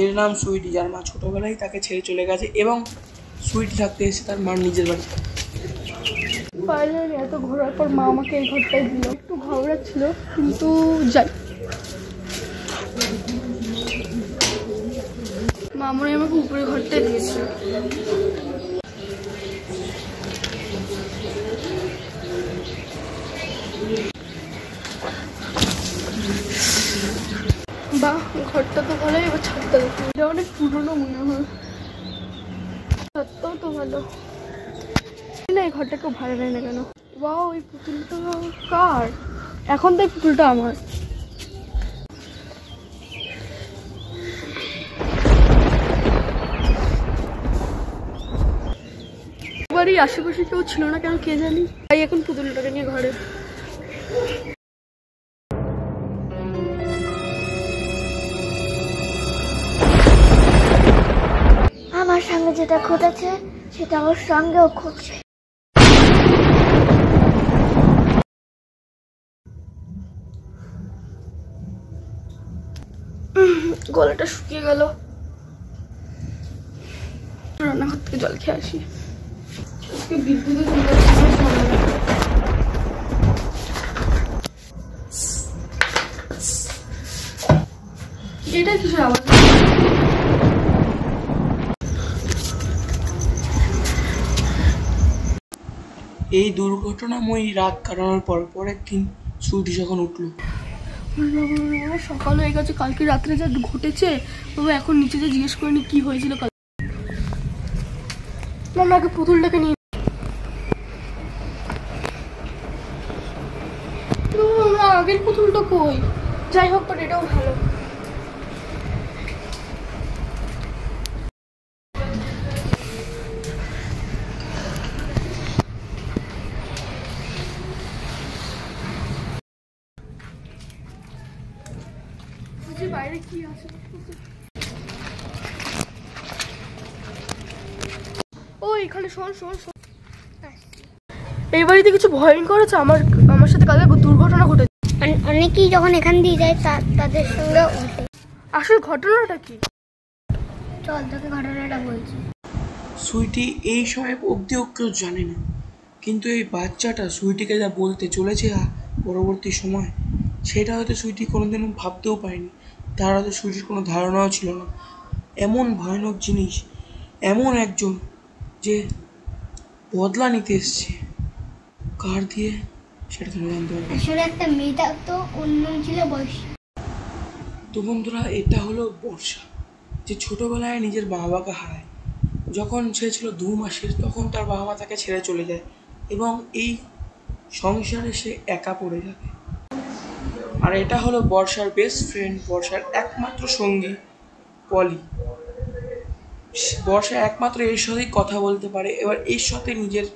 এর নাম সুইটি, যার মা ছোটবেলায় তাকে ছেড়ে চলে গেছে এবং সুইটি থাকতে এসে তার মার নিজের বাড়ি। ফাইনালি এত ঘোরার পর মা আমাকে এই ঘরটাই দিল। একটু ঘাবড়াচ্ছিল কিন্তু যাই, মা মনে আমাকে উপরে ঘরটাই দিয়েছে। বাহ, ঘরটা তো ভালোই, এবার ছাদটা দেখো, এটা অনেক পুরনো মনে হয়, ছাদটাও তো ভালো না। এই ঘরটা কেউ ভাড়া নেয় না কেন? বাহ, ওই পুতুলটা কার? এখন তো এই পুতুলটা আমার। বাড়ির আশেপাশে কেউ ছিল না কেন কে জানি, তাই এখন পুতুলটাকে নিয়ে ঘরে। আমার সঙ্গে যেটা ঘটেছে সেটা আমার সঙ্গেও ঘটছে। গলাটা শুকিয়ে গেল, রান্নাঘর থেকে জল খেয়ে আসি। আজকে বিদ্যুতে এটা কিসের আওয়াজ? এই দুর্ঘটনাময়ী রাত কাটানোর পর পরের দিন সুইটি যখন উঠলো, সকাল হয়ে গেছে, কালকে রাত্রে যা ঘটেছে তবে এখন নিচে যে জিজ্ঞেস করিনি কি হয়েছিল কাল। আগে পুতুলটাকে নিয়ে আগের পুতুলটা কই? যাই হোক, বাট এটাও ভালো। বাইরে কি আছে? ও এখানে শোন শোন শোন, এই বাড়িতে কিছু ভয়ঙ্কর আছে। আমার সাথে কালকে দুর্ঘটনা ঘটেছে। অনেকেই যখন এখান দিয়ে যায় তাদের সঙ্গে আসল ঘটনাটা কি? চল তোকে ঘটনাটা বলছি। সুইটি এই সময় অবধিও কেউ জানে না, কিন্তু এই বাচ্চাটা সুইটিকে যা বলতে চলেছে পরবর্তী সময়, সেটা হয়তো সুইটি কোনোদিনও ভাবতেও পারেনি। তার হয়তো সুইটির কোনো ধারণাও ছিল না এমন ভয়ানক জিনিস, এমন একজন যে বদলা নিতে এসছে, কার দিয়ে সেটা তুমি জানতে পারবে। আসলে একটা মেয়েটা তো অন্য ছিল বয়স। তো বন্ধুরা, এটা হলো বর্ষা, যে ছোটবেলায় নিজের বাবাকে হারায়। যখন সে ছিল 2 মাসের তখন তার বাবা মা তাকে ছেড়ে চলে যায় এবং এই সংসারে সে একা পড়ে যাবে। আর এটা হলো বর্ষার বেস্ট ফ্রেন্ড, বর্ষার একমাত্র সঙ্গী পলি। বর্ষা একমাত্র এর সাথেই কথা বলতে পারে, এবার এর সাথে নিজের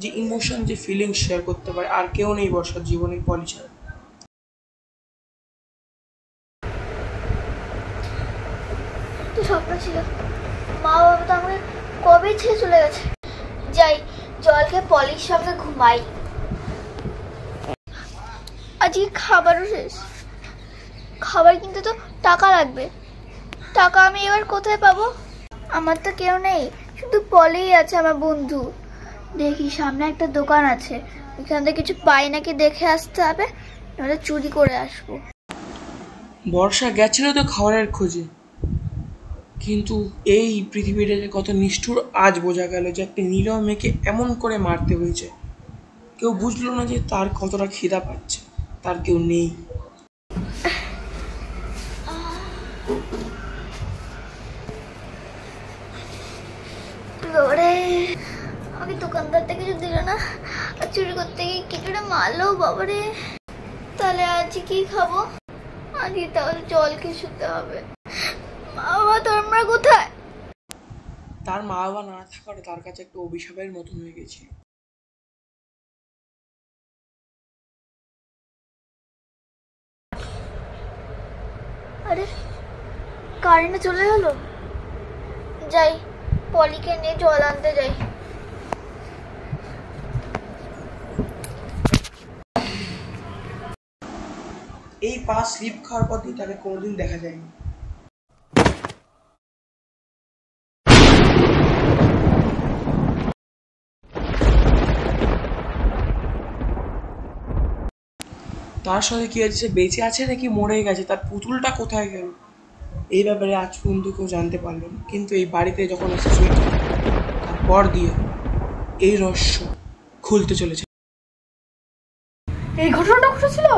যে ইমোশন, যে ফিলিংস শেয়ার করতে পারে। আর কেউ নেই বর্ষার জীবনে পলি ছাড়া। তো স্বপ্ন ছিল, মা বাবা তো আমাকে কবে ছেড়ে চলে গেছে। যাই জলকে পলির সঙ্গে ঘুমাই। আজকে খাবারও শেষ, খাবার কিনতে তো টাকা লাগবে। টাকা আমি এবার কোথায় পাবো? আমার তো কেউ নেই, শুধু পলিই আছে আমার বন্ধু। দেখি সামনে একটা দোকান আছে, এখান থেকে কিছু পাই নাকি দেখে আসতে হবে, নাহলে চুরি করে আসবো। বর্ষা গেছিল তো খাবারের খোঁজে, কিন্তু এই পৃথিবীটা যে কত নিষ্ঠুর আজ বোঝা গেল, যে একটা নীরব মেয়েকে এমন করে মারতে হয়েছে। কেউ বুঝলো না যে তার কতটা খিদা পাচ্ছে, তার কেউ নেই। আমাকে দোকানদারটা কিছু দিল না, আর চুরি করতে গিয়ে কিছুটা মারলো বাবারে। তাহলে আজ কি খাবো? আজকে তাহলে জল খেয়ে শুতে হবে। মা বাবা তোমরা কোথায়? তার মা বাবা না থাকার তার কাছে একটা অভিশাপের মতন হয়ে গেছিল। আরে কারেন্ট চলে গেল। যাই পলিকে নিয়ে জল আনতে যাই। এই পা স্লিপ খাওয়ার পর দিয়ে তাকে কোনোদিন দেখা যায়নি। তার সাথে কি হয়েছে, সে বেঁচে আছে নাকি মরে গেছে, তার পুতুলটা কোথায় গেল, এই ব্যাপারে আজ পর্যন্ত কেউ জানতে পারলো না। কিন্তু এই বাড়িতে যখন আসে সুইটি, তারপর দিয়ে এই রহস্য খুলতে চলেছে। এই ঘটনাটা ঘটেছিল,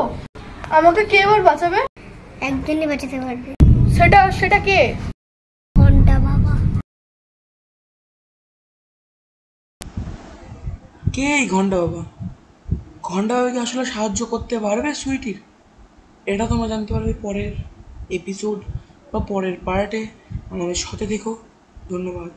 আমাকে কে এবার বাঁচাবে? একজনই বাঁচাতে পারবে। সেটা কে? ঘন্টা বাবা। কে এই ঘন্টা বাবা? ঘন্টা বাবাকে আসলে সাহায্য করতে পারবে সুইটির? এটা তোমরা জানতে পারবে পরের এপিসোড বা পরের পার্টে। আমাদের সাথে থেকো। ধন্যবাদ।